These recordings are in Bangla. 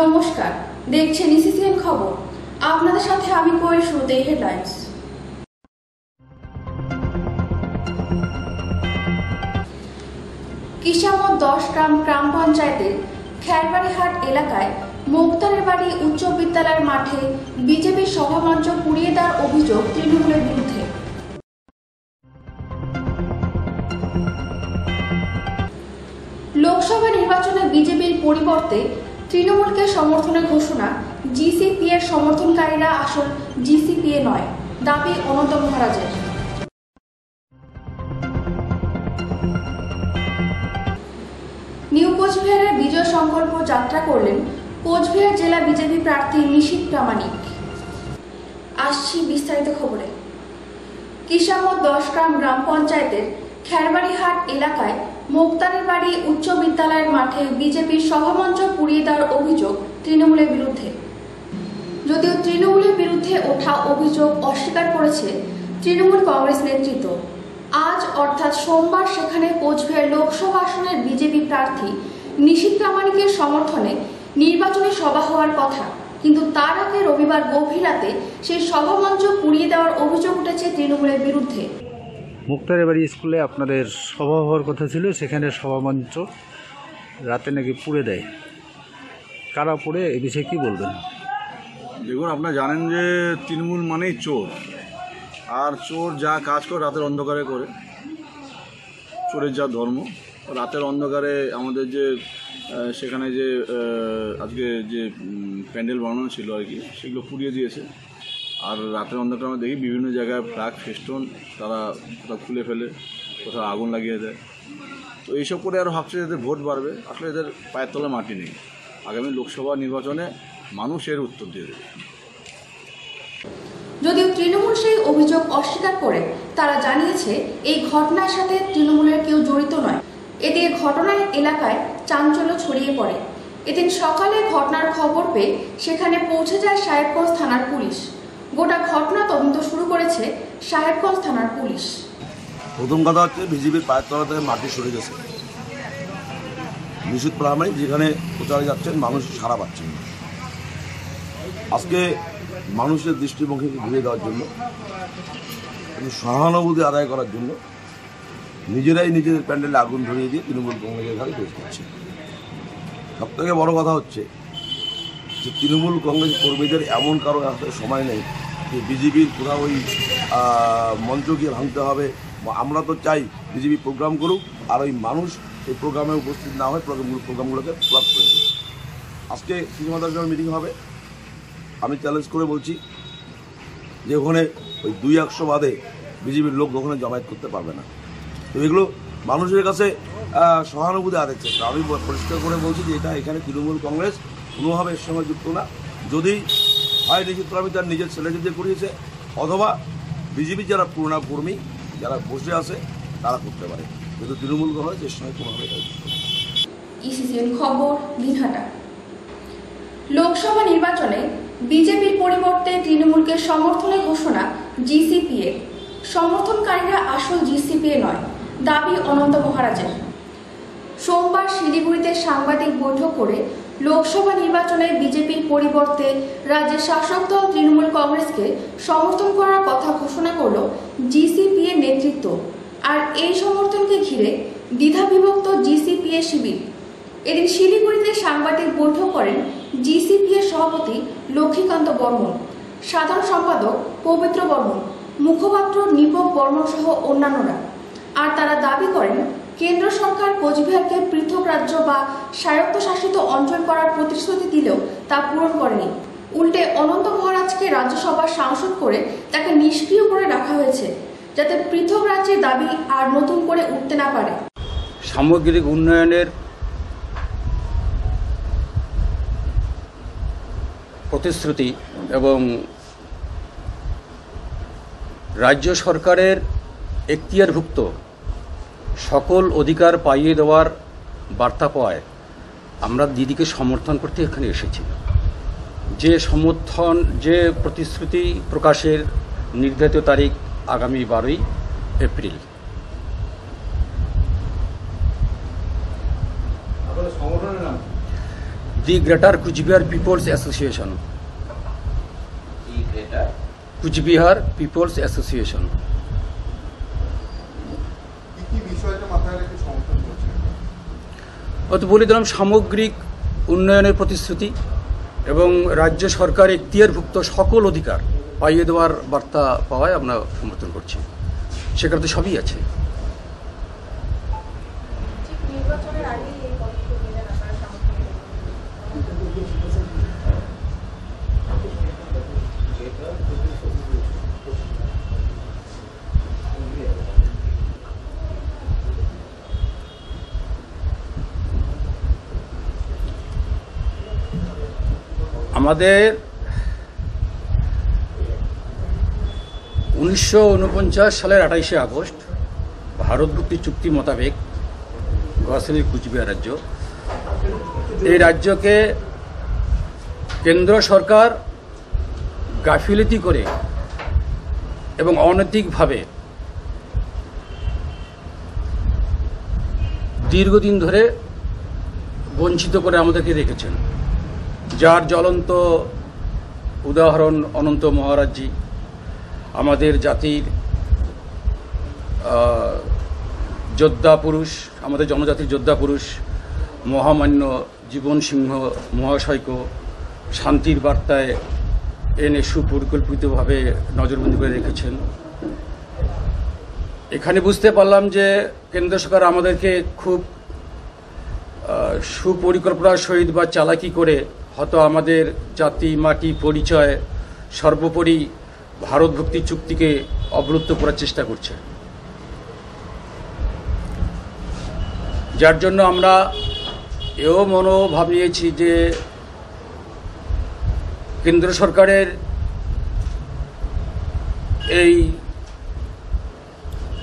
নমস্কার, দেখছেন ইসিসিএন খবর। আপনাদের সাথে আমি কোয়েল। শুরুতেই হেডলাইন্স। কিশামত 10 গ্রাম পঞ্চায়েতের খেরবাড়িহাট এলাকায় মুক্তারের বাড়ি উচ্চ বিদ্যালয়ের মাঠে বিজেপির সভামঞ্চ পুড়িয়ে দেওয়ার অভিযোগ তৃণমূলের বিরুদ্ধে। লোকসভা নির্বাচনে বিজেপির পরিবর্তে তৃণমূলকে সমর্থনের ঘোষণা। জিসিপি এর সমর্থনকারীরা আসল জিসিপিএ নয়, দাবি অনন্ত মহারাজের। নিউ কোচবিহারের বিজয় সংকল্প যাত্রা করলেন কোচবিহার জেলা বিজেপি প্রার্থী নিশীথ প্রামাণিক। আসছি বিস্তারিত খবরে। কিশামত 10 গ্রাম পঞ্চায়েতের খেরবাড়িহাট এলাকায় মুক্তারের বাড়ি উচ্চ বিদ্যালয়ের মাঠে বিজেপির সভামঞ্চ পুড়িয়ে দেওয়ার অভিযোগ তৃণমূলের বিরুদ্ধে। যদিও তৃণমূলের বিরুদ্ধে ওঠা অভিযোগ অস্বীকার করেছে তৃণমূল কংগ্রেস নেতৃত্ব। আজ অর্থাৎ সোমবার সেখানে কোচবিহার লোকসভা আসনের বিজেপি প্রার্থী নিশীথ প্রামাণিকের সমর্থনে নির্বাচনী সভা হওয়ার কথা, কিন্তু তার আগে রবিবার গভীর রাতে সেই সভামঞ্চ পুড়িয়ে দেওয়ার অভিযোগ উঠেছে তৃণমূলের বিরুদ্ধে। মুক্তারের বাড়ি স্কুলে আপনাদের সভা হওয়ার কথা ছিল, সেখানে সভামঞ্চ রাতে নাকি পুড়ে দেয়। কারা পুড়ে, এ বিষয়ে কী বলবেন? দেখুন, আপনারা জানেন যে তৃণমূল মানেই চোর, আর চোর যা কাজ করে রাতের অন্ধকারে করে। চোরের যা ধর্ম, রাতের অন্ধকারে আমাদের যে সেখানে যে আজকে যে প্যান্ডেল বানানো ছিল আর কি, সেগুলো পুড়িয়ে দিয়েছে। আর রাতের অন্ধকারে আমরা দেখি বিভিন্ন জায়গায় ফ্ল্যাগ ফেস্টুন তারা কোথাও খুলে ফেলে, কোথাও আগুন লাগিয়ে দেয়। তো এইসব করে আরও ভাবছে এদের ভোট বাড়বে। আসলে এদের পায়ের তলায় মাটি নেই। আগামী লোকসভা নির্বাচনে মানুষ এর উত্তর দিয়ে দেবে। যদিও তৃণমূল সেই অভিযোগ অস্বীকার করে তারা জানিয়েছে এই ঘটনার সাথে তৃণমূলের কেউ জড়িত নয়। এদিকে ঘটনার এলাকায় চাঞ্চল্য ছড়িয়ে পড়ে। এদিন সকালে ঘটনার খবর পেয়ে সেখানে পৌঁছে যায় সাহেবগঞ্জ থানার পুলিশ। গোটা ঘটনা তদন্ত শুরু করেছে সাহেবগঞ্জ থানার পুলিশ। প্রথম কথা হচ্ছে, বিজেপির পায়ের তলা থেকে মাটি সরে গেছে। নিশীথ প্রামাণিক যেখানে প্রচারে যাচ্ছেন, মানুষ সাড়া পাচ্ছেন। আজকে মানুষের দৃষ্টিভঙ্গিকে ঘুরিয়ে দেওয়ার জন্য, সহানুভূতি আদায় করার জন্য নিজেরাই নিজেদের প্যান্ডেলে আগুন ধরিয়ে দিয়ে তৃণমূল কংগ্রেসের ঘাড়ে দোষ দিচ্ছে। সব থেকে বড় কথা হচ্ছে যে তৃণমূল কংগ্রেস কর্মীদের এমন কারো আসলে সময় নেই যে বিজেপির কোথাও ওই মঞ্চ গিয়ে ভাঙতে হবে। আমরা তো চাই বিজেপি প্রোগ্রাম করুক, আর ওই মানুষ এই প্রোগ্রামে উপস্থিত না হয় প্রোগ্রামগুলোকে ফ্লাপ করে দেবে। আজকে কৃষি মিটিং হবে। আমি চ্যালেঞ্জ করে বলছি যে ওখানে ওই 200 বাদে বিজেপির লোক ওখানে জমায়েত করতে পারবে না। তো এগুলো মানুষের কাছে সহানুভূতি আদাচ্ছে। আমি পরিষ্কার করে বলছি যে এখানে তৃণমূল কংগ্রেস কোনোভাবে এর সঙ্গে যুক্ত না। যদি হয় নিশীথ প্রামাণিক তার নিজের ছেলেকে দিয়ে করিয়েছে, অথবা বিজেপির যারা পুরোনো কর্মী যারা বসে আছে তারা করতে পারে, কিন্তু তৃণমূল কংগ্রেস এর সঙ্গে কোনোভাবে ইসিসিএন খবর দিনহাটা। লোকসভা নির্বাচনে বিজেপির পরিবর্তে তৃণমূলকে সমর্থনের ঘোষণা জিসিপিএ। সমর্থনকারীরা আসল জিসিপিএ নয়, দাবি অনন্ত মহারাজের। সোমবার শিলিগুড়িতে সাংবাদিক বৈঠক করে লোকসভা নির্বাচনে বিজেপির পরিবর্তে রাজ্যের শাসক দল তৃণমূল কংগ্রেসকে সমর্থন করার কথা ঘোষণা করল জিসিপিএ নেতৃত্ব। আর এই সমর্থনকে ঘিরে দ্বিধাবিভক্ত জিসিপিএ শিবির। এদিন শিলিগুড়িতে সাংবাদিক বৈঠক করেন জিসিপিএ সভাপতি লক্ষ্মীকান্ত বর্মন, সাধারণ সম্পাদক পবিত্র বর্মন, মুখপাত্র নিপক বর্মন সহ অন্যান্যরা। আর তারা দাবি করেন কেন্দ্র সরকার কোচবিহারকে পৃথক রাজ্য বা স্বায়ত্তশাসিত অঞ্চল করার প্রতিশ্রুতি দিলেও তা পূরণ করেনি। উল্টে অনন্ত মহারাজকে রাজ্যসভার সাংসদ করে তাকে নিষ্ক্রিয় করে রাখা হয়েছে, যাতে পৃথক রাজ্যের দাবি আর নতুন করে উঠতে না পারে। সামগ্রিক উন্নয়নের প্রতিশ্রুতি এবং রাজ্য সরকারের এখতিয়ারভুক্ত সকল অধিকার পাইয়ে দেওয়ার বার্তা পাওয়ায় আমরা দিদিকে সমর্থন করতে এখানে এসেছি। যে প্রতিশ্রুতি প্রকাশের নির্ধারিত তারিখ আগামী 12ই April. The greater Cooch Behar people's association. Cooch Behar people's association. হয়তো বলে দিলাম সামগ্রিক উন্নয়নের প্রতিশ্রুতি এবং রাজ্য সরকার এখতিয়ারভুক্ত সকল অধিকার পাইয়ে দেওয়ার বার্তা পাওয়ায় আমরা সমর্থন করছি। সেখানে তো সবই আছে। আমাদের 1949 সালের 28শে আগস্ট ভারত ভুক্তি চুক্তি মোতাবেক গঠন কুচবিহার রাজ্য। এই রাজ্যকে কেন্দ্র সরকার গাফিলতি করে এবং অনৈতিকভাবে দীর্ঘদিন ধরে বঞ্চিত করে আমাদেরকে রেখেছেন, যার জ্বলন্ত উদাহরণ অনন্ত মহারাজজি, আমাদের জাতির যোদ্ধা পুরুষ, আমাদের জনজাতির যোদ্ধা পুরুষ মহামান্য জীবন সিংহ মহাশয়কে শান্তির বার্তায় এনে সুপরিকল্পিতভাবে নজরবন্দি করে রেখেছেন। এখানে বুঝতে পারলাম যে কেন্দ্র সরকার আমাদেরকে খুব সুপরিকল্পনার সহিত বা চালাকি করে হয়তো আমাদের জাতি, মাটি, পরিচয়, সর্বোপরি ভারত ভুক্তি চুক্তিকে অবরুদ্ধ করার চেষ্টা করছে। যার জন্য আমরা এও মনোভাব নিয়েছি যে কেন্দ্র সরকারের এই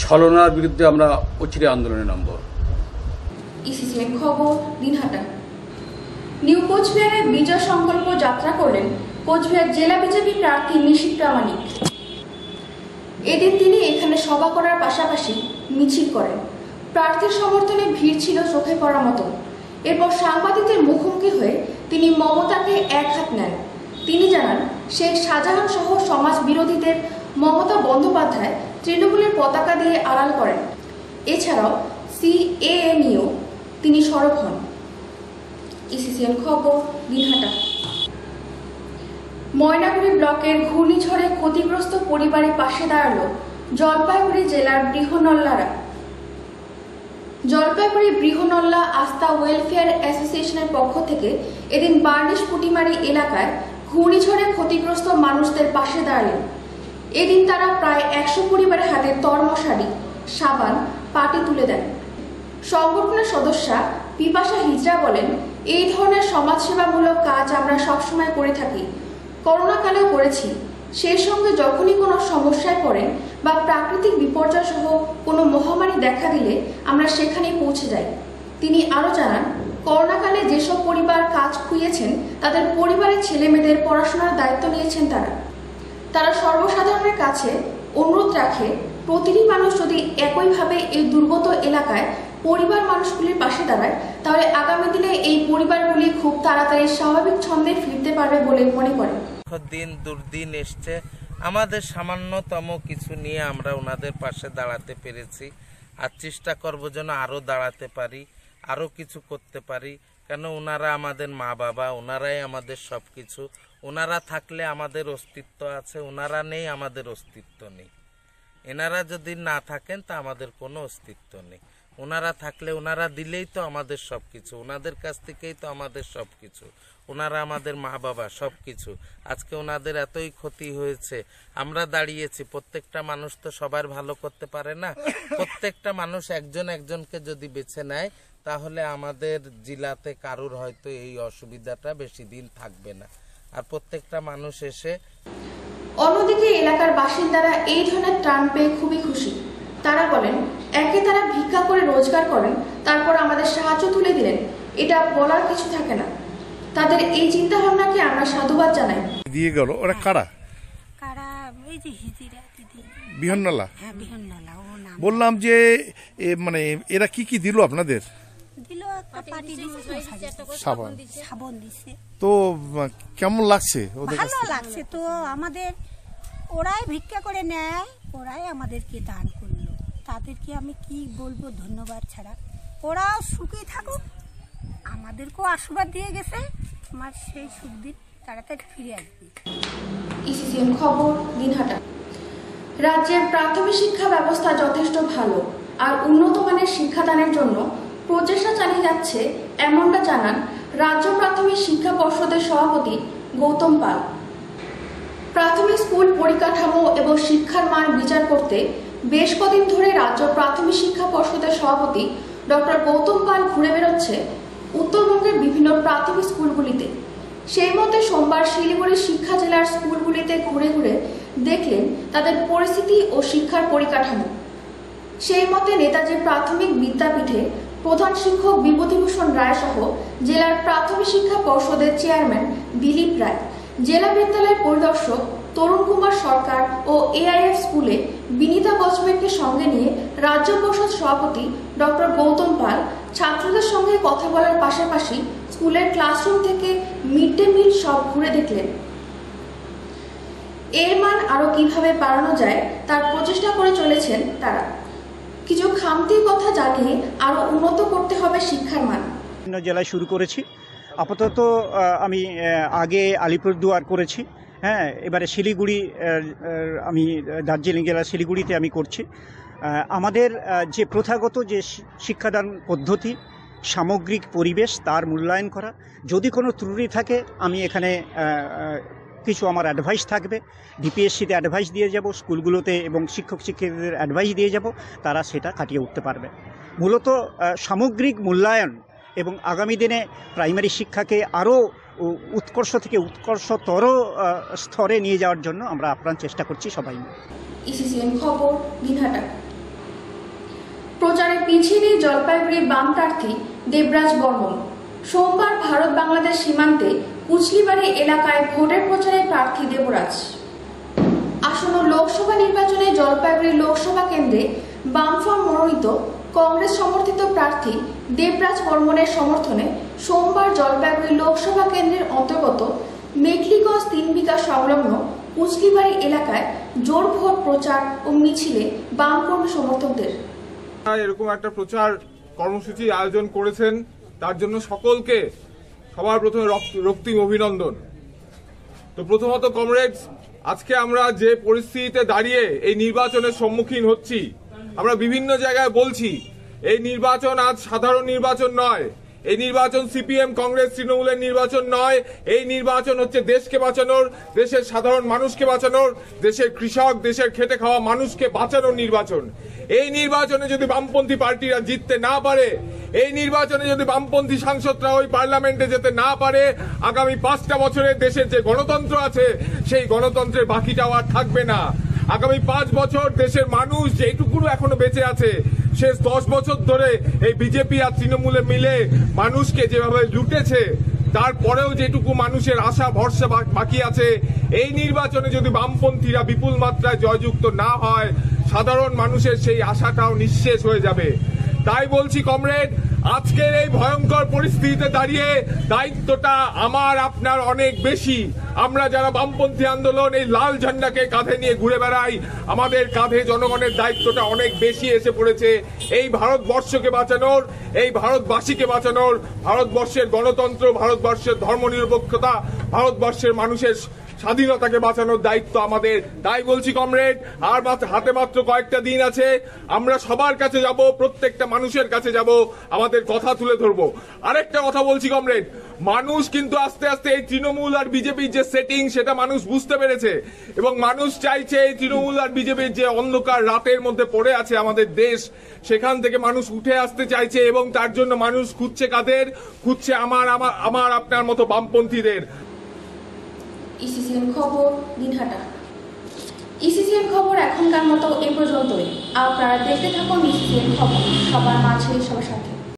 ছলনার বিরুদ্ধে আমরা অচিরে আন্দোলনে নামব। ইসিসিএন খবর, দিনহাটা। নিউ কোচবিহারে বিজয় সংকল্প যাত্রা করলেন কোচবিহার জেলা বিজেপি প্রার্থী নিশীথ প্রামাণিক। এদিন তিনি এখানে সভা করার পাশাপাশি মিছিল করেন। প্রার্থীর সমর্থনে ভিড় ছিল চোখে পড়ার মতো। এরপর সাংবাদিকদের মুখোমুখি হয়ে তিনি মমতাকে এক হাত নেন। তিনি জানান, শেখ শাহজাহান সহ সমাজ বিরোধীদের মমতা বন্দ্যোপাধ্যায় তৃণমূলের পতাকা দিয়ে আড়াল করেন। এছাড়াও সিএএ নিয়েও তিনি সরব হন। ইসিসিএন খবর, দিনহাটা। ময়নাগুড়ি ব্লকের ঘূর্ণিঝড়ে ক্ষতিগ্রস্ত পরিবারের পাশে দাঁড়ালো জলপাইগুড়ি জেলার বৃহনল্লারা। জলপাইগুড়ি বৃহনল্লা আস্থা ওয়েলফেয়ার অ্যাসোসিয়েশনের পক্ষ থেকে এদিন বার্নিশ পুটিমারি এলাকায় ঘূর্ণিঝড়ে ক্ষতিগ্রস্ত মানুষদের পাশে দাঁড়ালেন। এদিন তারা প্রায় 100 পরিবারের হাতে তরমশারি, সাবান, পাটি তুলে দেন। সংগঠনের সদস্যা পিপাসা হিজড়া বলেন, এই ধরনের সমাজসেবামূলক কাজ আমরা সবসময় করে থাকি, করোনাকালেও করেছি। সেই সঙ্গে যখনই কোনো সমস্যায় পড়েন বা প্রাকৃতিক বিপর্যয় সহ কোনো মহামারী দেখা দিলে আমরা সেখানেই পৌঁছে যাই। তিনি আরও জানান, করোনাকালে যেসব পরিবার কাজ খুইয়েছেন তাদের পরিবারের ছেলেমেয়েদের পড়াশোনার দায়িত্ব নিয়েছেন তারা সর্বসাধারণের কাছে অনুরোধ রাখে, প্রতিটি মানুষ যদি একইভাবে এই দুর্গত এলাকায় পরিবার মানুষগুলির পাশে দাঁড়ায় তাহলে আগামী দিনে এই পরিবারগুলি খুব তাড়াতাড়ি স্বাভাবিক ছন্দে ফিরতে পারবে বলে মনে করেন। দিন দুর্দিন এসছে, আমাদের সামান্যতম কিছু নিয়ে আমরা ওনাদের পাশে দাঁড়াতে পেরেছি। আর চেষ্টা করব যেন আরও দাঁড়াতে পারি, আরও কিছু করতে পারি। কেন ওনারা আমাদের মা বাবা, ওনারাই আমাদের সব কিছু। ওনারা থাকলে আমাদের অস্তিত্ব আছে, ওনারা নেই আমাদের অস্তিত্ব নেই। এনারা যদি না থাকেন তা আমাদের কোনো অস্তিত্ব নেই। ওনারা থাকলে, ওনারা দিলেই তো আমাদের সব কিছু, ওনাদের কাছ থেকেই তো আমাদের সব কিছু। ওনারা আমাদের মা বাবা, সব কিছু। আজকে ওনাদের এতই ক্ষতি হয়েছে, আমরা দাঁড়িয়েছি। প্রত্যেকটা মানুষ তো সবার ভালো করতে পারে না। প্রত্যেকটা মানুষ একজন একজনকে যদি বেছে নেয় তাহলে আমাদের জেলাতে কারুর হয়তো এই অসুবিধাটা বেশি দিন থাকবে না। আর প্রত্যেকটা মানুষ এসে। অন্যদিকে এলাকার বাসিন্দারা এই ধরনের ত্রাণ পেয়ে খুবই খুশি। তারা বলেন, একে তারা ভিক্ষা করে রোজগার করেন, তারপর আমাদের সাহায্য তুলে দিলেন, এটা বলার কিছু থাকে না। তাদের এই চিন্তা ভাবনাকে আমরা সাধুবাদ জানাই। দিয়ে গেল ওরা কারা? কারা এই যে হিজিরা দিদি। বিহন্নলা? হ্যাঁ, বিহন্নলা ও নাম। বললাম যে মানে এরা কি কি দিল আপনাদের? দিল একটা পার্টি দিছে, সাবন দিছে। তো কেমন লাগছে ওদের কাছ ভালো থেকে? লাগছে তো, আমাদের ওরাই ভিক্ষা করে নেয়, ওরাই আমাদেরকে দান করলো, তাদেরকে আমি কি বলবো ধন্যবাদ ছাড়া। ওরাও সুখী থাকুক, আমাদেরকেও আশীর্বাদ দিয়ে গেছে, আমার সেই সুখ দিন তাড়াতাড়ি ফিরে আসবে। ইসিসিএন খবর, দিনহাটা। রাজ্যের প্রাথমিক শিক্ষা ব্যবস্থা যথেষ্ট ভালো আর উন্নত মানের শিক্ষাদানের জন্য প্রচেষ্টা চালিয়ে যাচ্ছে, এমনটা জানান রাজ্য প্রাথমিক শিক্ষা পর্ষদের সভাপতি গৌতম পাল। প্রাথমিক স্কুল পরিকাঠামো এবং শিক্ষার মান বিচার করতে বেশ কদিন ধরে রাজ্য প্রাথমিক শিক্ষা পর্ষদের সভাপতি ডক্টর গৌতম পাল ঘুরে বেরোচ্ছে উত্তরবঙ্গের বিভিন্ন প্রাথমিক স্কুলগুলিতে। সেই মতে সোমবার শিলিগুড়ি শিক্ষা জেলার স্কুলগুলিতে ঘুরে ঘুরে দেখলেন তাদের পরিস্থিতি ও শিক্ষার পরিকাঠামো। সেই মতে নেতাজি প্রাথমিক বিদ্যাপীঠে প্রধান শিক্ষক বিভূতিভূষণ রায় সহ জেলার প্রাথমিক শিক্ষা পর্ষদের চেয়ারম্যান দিলীপ রায়, জেলা বিদ্যালয়ের পরিদর্শক তরুণ কুমার সরকার ও এআইএফ স্কুলে বিনীতা গজমেরকে সঙ্গে নিয়ে রাজ্য পর্ষদ সভাপতি ডক্টর গৌতম পাল ছাত্রদের সঙ্গে কথা বলার পাশাপাশি স্কুলের ক্লাসরুম থেকে মিড ডে মিল সব ঘুরে দেখলেন। এর মান আরো কিভাবে বাড়ানো যায় তার প্রচেষ্টা করে চলেছেন তারা। কিছু খামতির কথা জানিয়ে আরো উন্নত করতে হবে শিক্ষার মান। বিভিন্ন জেলায় শুরু করেছি, আপাতত আমি আগে আলিপুরদুয়ার করেছি, হ্যাঁ, এবারে শিলিগুড়ি, আমি দার্জিলিং জেলার শিলিগুড়িতে আমি করছি। আমাদের যে প্রথাগত যে শিক্ষাদান পদ্ধতি, সামগ্রিক পরিবেশ, তার মূল্যায়ন করা, যদি কোনো ত্রুটি থাকে আমি এখানে কিছু আমার অ্যাডভাইস থাকবে, ডিপিএসসিতে অ্যাডভাইস দিয়ে যাব, স্কুলগুলোতে এবং শিক্ষক শিক্ষিকাদের অ্যাডভাইস দিয়ে যাব, তারা সেটা কাটিয়ে উঠতে পারবে। মূলত সামগ্রিক মূল্যায়ন এবং আগামী দিনে প্রাইমারি শিক্ষাকে আরও উৎকর্ষ থেকে উৎকর্ষতর স্তরে নিয়ে যাওয়ার জন্য আমরা আপ্রাণ চেষ্টা করছি সবাই। ইসিসিএন খবর, দিনহাটা। প্রচারে পিছিয়ে নেই জলপাইগুড়ির বাম প্রার্থী দেবরাজ বর্মন। সোমবার ভারত বাংলাদেশ সীমান্তে কুচলিবাড়ি এলাকায় ভোটের প্রচারে প্রার্থী দেবরাজ। আসন্ন লোকসভা নির্বাচনে জলপাইগুড়ি লোকসভা কেন্দ্রে বামফ্রন্ট মনোনীত কংগ্রেস সমর্থিত প্রার্থী দেবরাজ বর্মনের সমর্থনে সোমবার জলপাইগুড়ি লোকসভা কেন্দ্রের অন্তর্গত মেঘলিগঞ্জ 3 বিঘা সংলগ্ন কুচলিবাড়ি এলাকায় জোর ভোট প্রচার ও মিছিলে বামকর্মী সমর্থকদের। এরকম একটা প্রচার কর্মসূচি আয়োজন করেছেন, তার জন্য সকলকে সবার প্রথমে রক্তিম অভিনন্দন। তো প্রথমত কমরেডস, আজকে আমরা যে পরিস্থিতিতে দাঁড়িয়ে এই নির্বাচনের সম্মুখীন হচ্ছি, আমরা বিভিন্ন জায়গায় বলছি এই নির্বাচন আজ সাধারণ নির্বাচন নয়, এই নির্বাচন সিপিএম কংগ্রেস তৃণমূলের নির্বাচন নয়, এই নির্বাচন হচ্ছে দেশকে বাঁচানোর, দেশের সাধারণ মানুষকে বাঁচানোর, দেশের কৃষক, দেশের খেটে খাওয়া মানুষকে বাঁচানোর নির্বাচন। এই নির্বাচনে যদি বামপন্থী পার্টিরা জিততে না পারে, এই নির্বাচনে যদি বামপন্থী সাংসদরা ওই পার্লামেন্টে যেতে না পারে, আগামী 5টা বছরে দেশের যে গণতন্ত্র আছে সেই গণতন্ত্রের বাকিটাও আর থাকবে না। আগামী 5 বছর দেশের মানুষ যেটুকু এখনো বেঁচে আছে, শেষ 10 বছর ধরে এই বিজেপি আর তৃণমূলে মিলে মানুষকে যেভাবে লুটেছে, তারপরেও যেটুকু মানুষের আশা ভরসা বাকি আছে, এই নির্বাচনে যদি বামপন্থীরা বিপুল মাত্রায় জয়যুক্ত না হয়, সাধারণ মানুষের সেই আশাটাও নিঃশেষ হয়ে যাবে। তাই বলছি কমরেড, আজকের এই ভয়ঙ্কর পরিস্থিতিতে দাঁড়িয়ে দায়িত্বটা আমার আপনার অনেক বেশি। আমরা যারা বামপন্থী আন্দোলন এই লাল ঝান্ডাকে কাঁধে নিয়ে ঘুরে বেড়াই, আমাদের কাঁধে জনগণের দায়িত্বটা অনেক বেশি এসে পড়েছে এই ভারতবর্ষকে বাঁচানোর, এই ভারতবাসীকে বাঁচানোর, ভারতবর্ষের গণতন্ত্র, ভারতবর্ষের ধর্মনিরপেক্ষতা, ভারতবর্ষের মানুষের স্বাধীনতাকে বাঁচানোর দায়িত্ব আমাদের। তাই বলছি কমরেড, আর হাতে মাত্র কয়েকটা দিন আছে, আমরা সবার কাছে যাব, প্রত্যেকটা মানুষের কাছে যাব, আমাদের কথা তুলে ধরবো। আরেকটা কথা বলছি কমরেড, মানুষ কিন্তু আস্তে আস্তে এই তৃণমূল আর বিজেপির যে সেটিং সেটা মানুষ বুঝতে পেরেছে, এবং মানুষ চাইছে এই তৃণমূল আর বিজেপির যে অন্ধকার রাতের মধ্যে পড়ে আছে আমাদের দেশ, সেখান থেকে মানুষ উঠে আসতে চাইছে, এবং তার জন্য মানুষ খুঁজছে কাদের? খুঁজছে আমার আপনার মতো বামপন্থীদের। ইসিসিএন খবর, দিনহাটা। ইসিসিএন খবর এখনকার মতো এ পর্যন্তই। আপনারা দেখতে থাকুন ইসিসিএন খবর, সবার মাঝে সবার সাথে।